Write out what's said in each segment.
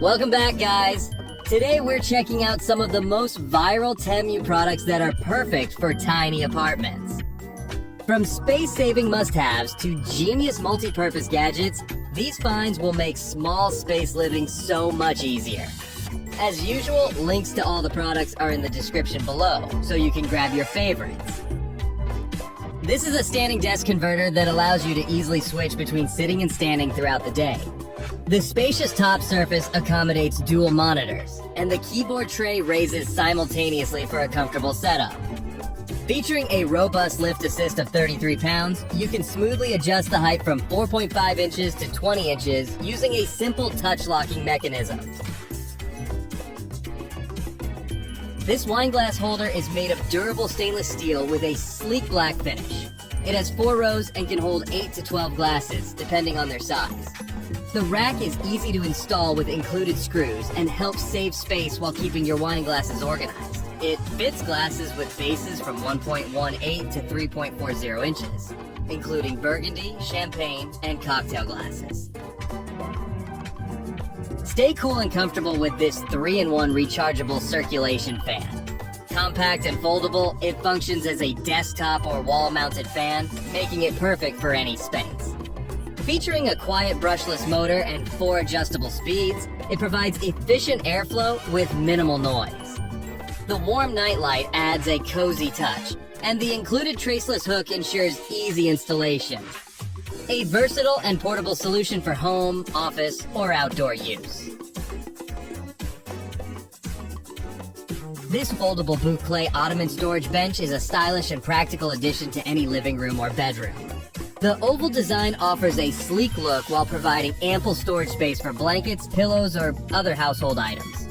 Welcome back, guys. Today we're checking out some of the most viral TEMU products that are perfect for tiny apartments. From space-saving must-haves to genius multi-purpose gadgets, these finds will make small space living so much easier. As usual, links to all the products are in the description below, so you can grab your favorites. This is a standing desk converter that allows you to easily switch between sitting and standing throughout the day. The spacious top surface accommodates dual monitors, and the keyboard tray raises simultaneously for a comfortable setup. Featuring a robust lift assist of 33 pounds, you can smoothly adjust the height from 4.5 inches to 20 inches using a simple touch locking mechanism. This wine glass holder is made of durable stainless steel with a sleek black finish. It has 4 rows and can hold 8 to 12 glasses, depending on their size. The rack is easy to install with included screws and helps save space while keeping your wine glasses organized. It fits glasses with bases from 1.18 to 3.40 inches, including burgundy, champagne, and cocktail glasses. Stay cool and comfortable with this 3-in-1 rechargeable circulation fan. Compact and foldable, it functions as a desktop or wall-mounted fan, making it perfect for any space. Featuring a quiet brushless motor and 4 adjustable speeds, it provides efficient airflow with minimal noise. The warm nightlight adds a cozy touch, and the included traceless hook ensures easy installation. A versatile and portable solution for home, office, or outdoor use. This foldable boucle ottoman storage bench is a stylish and practical addition to any living room or bedroom. The oval design offers a sleek look while providing ample storage space for blankets, pillows, or other household items.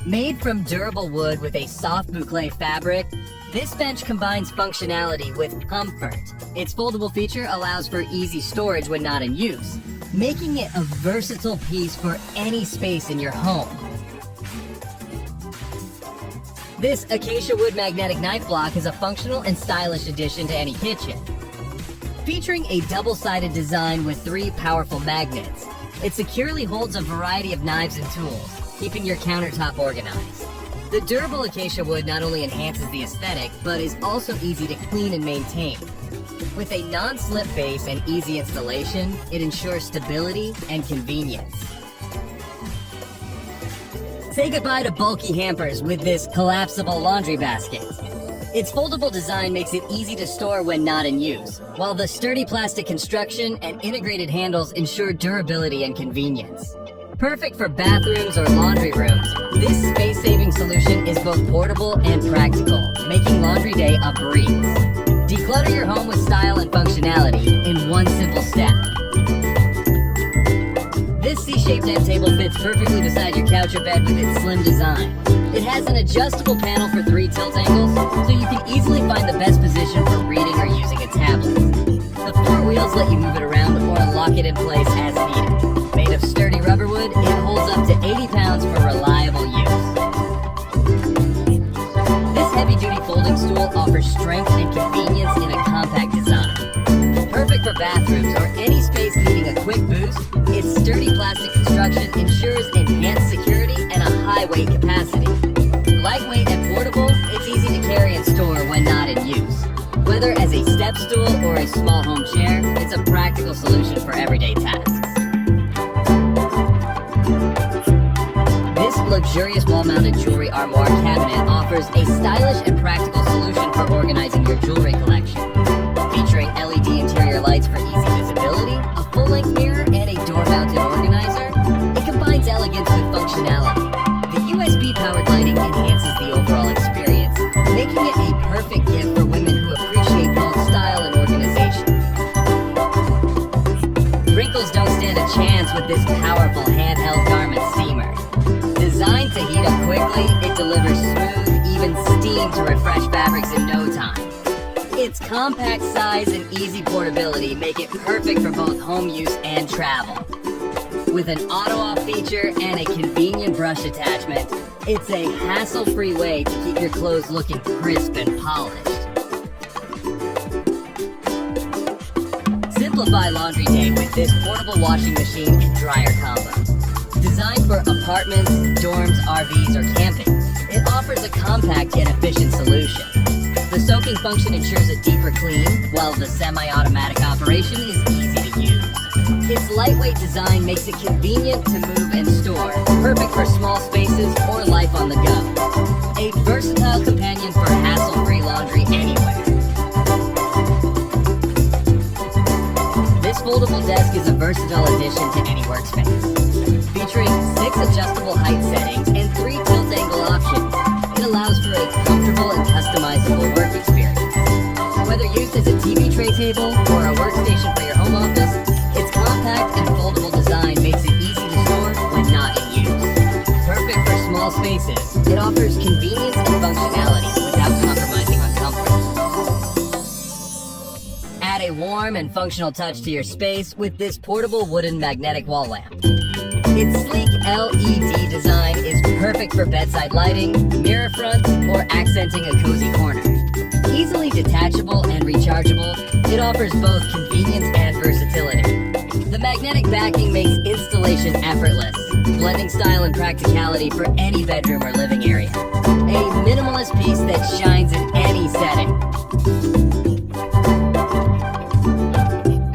Made from durable wood with a soft boucle fabric, this bench combines functionality with comfort. Its foldable feature allows for easy storage when not in use, making it a versatile piece for any space in your home. This acacia wood magnetic knife block is a functional and stylish addition to any kitchen. Featuring a double-sided design with 3 powerful magnets, it securely holds a variety of knives and tools, keeping your countertop organized. The durable acacia wood not only enhances the aesthetic, but is also easy to clean and maintain. With a non-slip base and easy installation, it ensures stability and convenience. Say goodbye to bulky hampers with this collapsible laundry basket. Its foldable design makes it easy to store when not in use, while the sturdy plastic construction and integrated handles ensure durability and convenience. Perfect for bathrooms or laundry rooms, this space-saving solution is both portable and practical, making laundry day a breeze. Declutter your home with style and functionality in one simple step. This C-shaped end table fits perfectly beside your couch or bed with its slim design. It has an adjustable panel for 3 tilt angles, so you can easily find the best position for reading or using a tablet. The 4 wheels let you move it around or lock it in place as needed. Made of sturdy rubber wood, it holds up to 80 pounds for reliable use. This heavy-duty folding stool offers strength and convenience in a compact design. Perfect for bathrooms or any space needing a quick boost, its sturdy plastic construction ensures enhanced security and a high weight capacity. Lightweight and portable, it's easy to carry and store when not in use. Whether as a step stool or a small home chair, it's a practical solution for everyday tasks. This luxurious wall-mounted jewelry armoire cabinet offers a stylish and practical solution for organizing your jewelry collection. Featuring LED interior lights for easy visibility, a full-length mirror, and a door-mounted organizer, it combines elegance with functionality. The USB-powered lighting enhances the overall experience, making it a perfect gift for women who appreciate both style and organization. Wrinkles don't stand a chance with this powerful handheld garment steamer. Designed to heat up quickly, it delivers smooth, even steam to refresh fabrics in no time. Its compact size and easy portability make it perfect for both home use and travel. With an auto-off feature and a convenient brush attachment, it's a hassle-free way to keep your clothes looking crisp and polished. Simplify laundry day with this portable washing machine and dryer combo. Designed for apartments, dorms, RVs, or camping, it offers a compact yet efficient solution. The soaking function ensures a deeper clean, while the semi-automatic operation is easy to use. Its lightweight design makes it convenient to move and store, perfect for small spaces or life on the go. A versatile companion for hassle-free laundry anywhere. This foldable desk is a versatile addition to any workspace. Featuring 6 adjustable height settings and 3 tilt angle options, it allows for a comfortable and customizable work experience. Whether used as a TV tray table or a workstation for your home office, its compact and foldable design makes it easy to store when not in use. Perfect for small spaces, it offers convenience and functionality without compromising on comfort. Add a warm and functional touch to your space with this portable wooden magnetic wall lamp. Its sleek LED design is perfect for bedside lighting, mirror fronts, or accenting a cozy corner. Easily detachable and rechargeable, it offers both convenience and versatility. The magnetic backing makes installation effortless, blending style and practicality for any bedroom or living area. A minimalist piece that shines in any setting.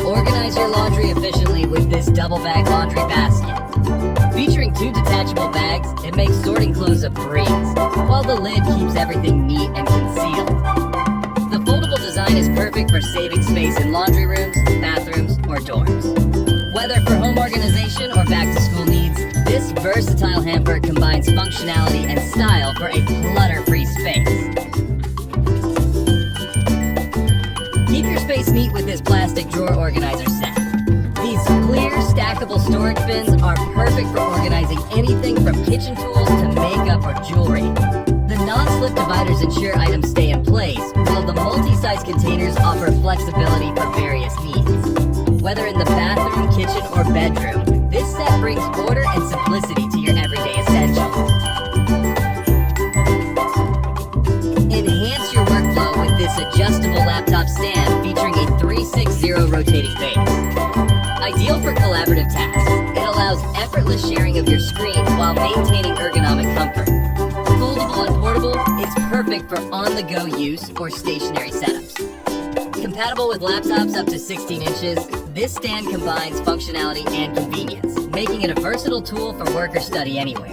Organize your laundry efficiently with this double bag laundry basket. Featuring 2 detachable bags, it makes sorting clothes a breeze, while the lid keeps everything neat and concealed. The foldable design is perfect for saving space in laundry rooms, bathrooms, or dorms. Whether for home organization or back-to-school needs, this versatile hamper combines functionality and style for a clutter-free space. Keep your space neat with this plastic drawer organizer set. These clear, stackable storage bins are perfect for organizing anything from kitchen tools to makeup or jewelry. The non-slip dividers ensure items stay in place, while the multi-size containers offer flexibility for various needs. Whether in the bathroom, kitchen, or bedroom, this set brings order and simplicity to your everyday essentials. Enhance your workflow with this adjustable laptop stand featuring a 360 rotating base. Ideal for collaborative tasks, it allows effortless sharing of your screen while maintaining ergonomic comfort. Foldable and portable, it's perfect for on-the-go use or stationary setups. Compatible with laptops up to 16 inches, this stand combines functionality and convenience, making it a versatile tool for work or study anywhere.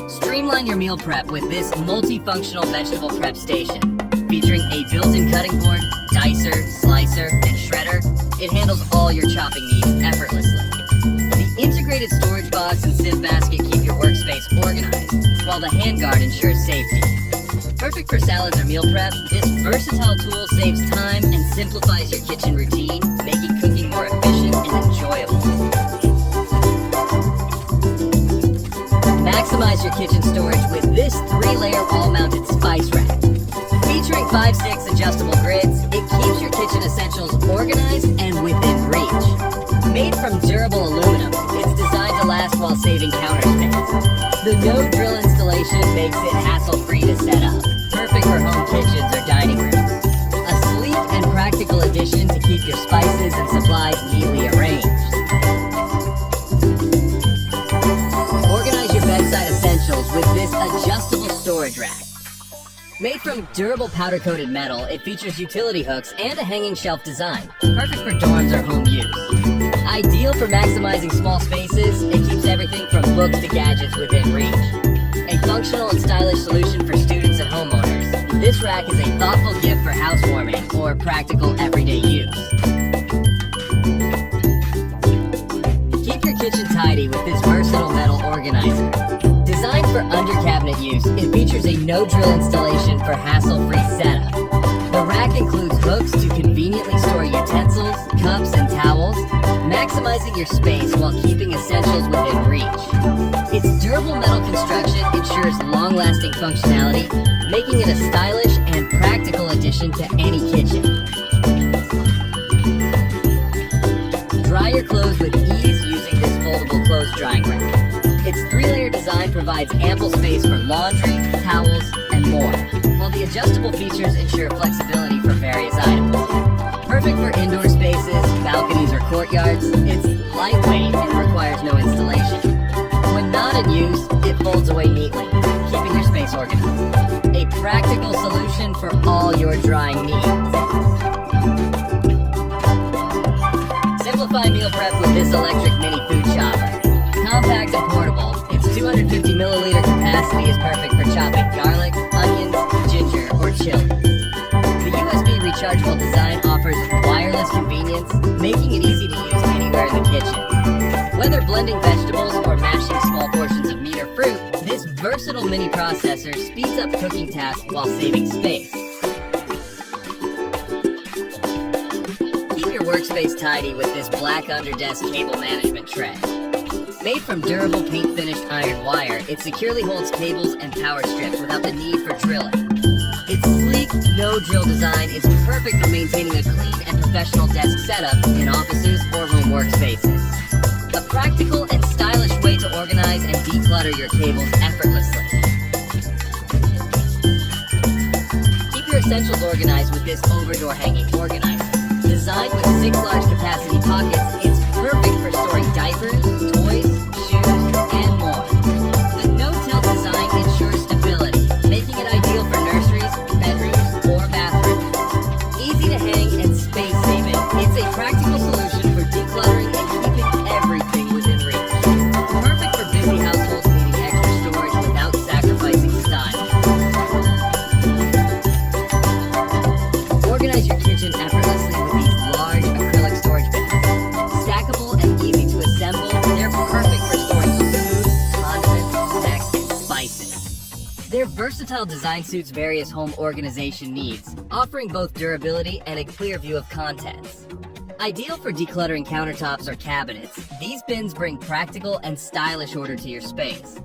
Streamline your meal prep with this multifunctional vegetable prep station. Featuring a built-in cutting board, dicer, slicer, and shredder, it handles all your chopping needs effortlessly. The integrated storage box and sieve basket keep your workspace organized, while the handguard ensures safety. Perfect for salads or meal prep, this versatile tool saves time and simplifies your kitchen routine, making cooking more efficient and enjoyable. Maximize your kitchen storage with this 3-layer wall-mounted spice rack. Featuring 5/6 adjustable grids, it keeps your kitchen essentials organized and within reach. Made from durable aluminum, it's designed to last while saving counter space. The no-drill installation makes it hassle-free to set up, perfect for home kitchens or dining rooms. A sleek and practical addition to keep your spices and supplies neatly arranged. Organize your bedside essentials with this adjustable storage rack. Made from durable powder-coated metal, it features utility hooks and a hanging shelf design, perfect for dorms or home use. Ideal for maximizing small spaces, it keeps everything from books to gadgets within reach. A functional and stylish solution for students and homeowners, this rack is a thoughtful gift for housewarming or practical everyday use. Keep your kitchen tidy with this versatile metal organizer. Designed for under-cabinet use, it features a no-drill installation for hassle-free setup. The rack includes hooks to conveniently store utensils, cups, and towels, maximizing your space while keeping essentials within reach. Its durable metal construction ensures long-lasting functionality, making it a stylish and practical addition to any kitchen. Dry your clothes with ease using this foldable clothes drying rack. Its 3-layer design provides ample space for laundry, towels, and more, while the adjustable features ensure flexibility for various items. Perfect for indoor spaces, balconies, or courtyards, its lightweight and requires no installation. When not in use, it folds away neatly, keeping your space organized. A practical solution for all your drying needs. Simplify meal prep with this electric mini food chopper. Compact and portable, its 250 milliliter capacity is perfect for chopping garlic, onions, ginger, or chili. The USB rechargeable design offers wireless convenience, making it easy to use anywhere in the kitchen. Whether blending vegetables or mashing small portions of meat or fruit, this versatile mini processor speeds up cooking tasks while saving space. Keep your workspace tidy with this black underdesk cable management tray. Made from durable paint-finished iron wire, it securely holds cables and power strips without the need for drilling. Its sleek, no-drill design is perfect for maintaining a clean and professional desk setup in offices or home workspaces. A practical and stylish way to organize and declutter your cables effortlessly. Keep your essentials organized with this over-door hanging organizer. Designed with 6 large capacity pockets, it's perfect for storing diapers, toys, shoes, and more. The no-tilt design ensures stability, making it ideal for nurseries, bedrooms, or bathrooms. Easy to hang and space-saving, it's a practical solution for decluttering and keeping everything within reach. Perfect for busy households needing extra storage without sacrificing style. Organize your kitchen effortlessly with these large acrylic storage bins. Stackable and easy to assemble, they're perfect for storing food, condiments, snacks, and spices. Their versatile design suits various home organization needs, offering both durability and a clear view of contents. Ideal for decluttering countertops or cabinets, these bins bring practical and stylish order to your space.